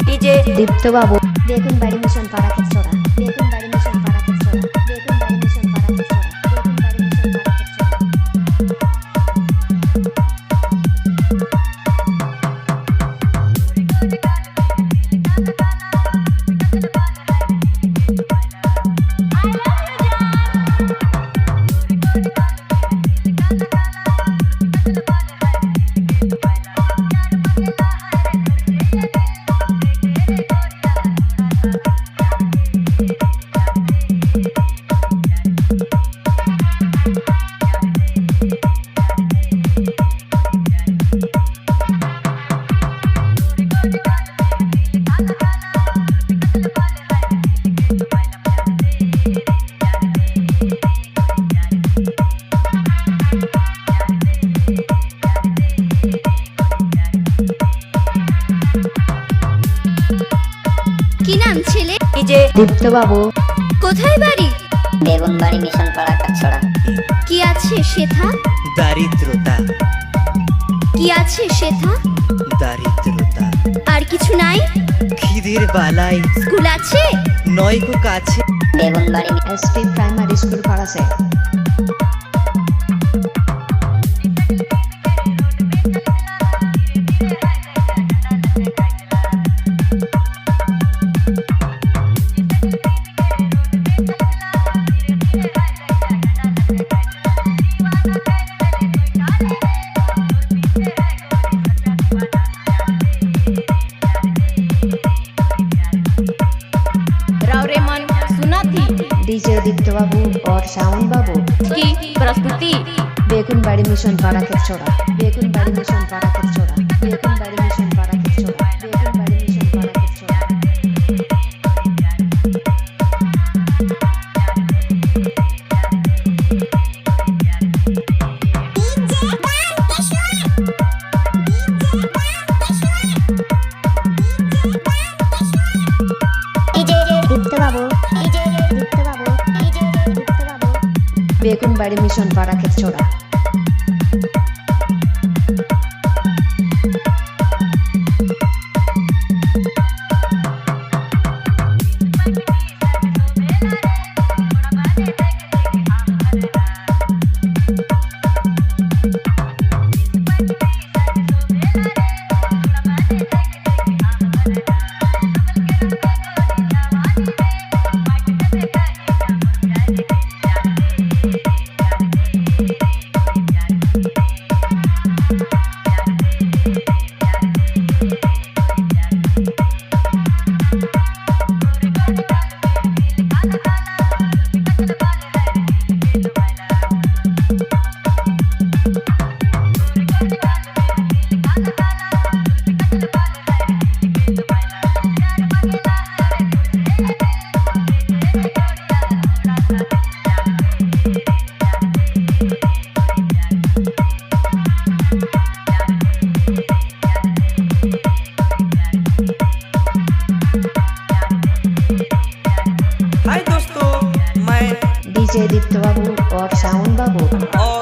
DJ दीप्त बाबू बेगुन बाड़ी mission पाड़ा खेतछोड़ा बेगुन बाड़ी मिशन पाड़ा खेतछोड़ा बेगुन बाड़ी मिशन पाड़ा खेतछोड़ा बेगुन बाड़ी मिशन पाड़ा खेतछोड़ा কি নাম ছেলে? डीजे दीप्त बाबू কোথায় বাড়ি? বেগুন বাড়ি মিশন পাড়া কাছড়া। কি আছে সেথা? দারিদ্রতা কি আছে সেথা? দারিদ্রতা আর কিছু নাই? খিদের বালাই স্কুল আছে? নয় গো কাছে। বেগুন বাড়ি एसपी प्राइमरी स्कूल पाड़ा से रावरे मन सुना थी डीजे दीप्त बाबू और सावन बाबू की प्रस्तुति बेगुन बाड़ी मिशन पाड़ा खेतछोड़ा बेगुन बाड़ी मिशन पाड़ा खेतछोड़ा बेगुन बाड़ी मिशन पाड़ा खेतछोड़ा बेगुन बाड़ी मिशन पाड़ा खेतछोड़ा दीप्त बाबू दीप्त बाबू दीप्त बाबू बेगुन बाड़ी मिशन पाड़ा खेतछोड़ा हाय दोस्तों, मैं डीजे दीप्त बाबू और सावन बाबू और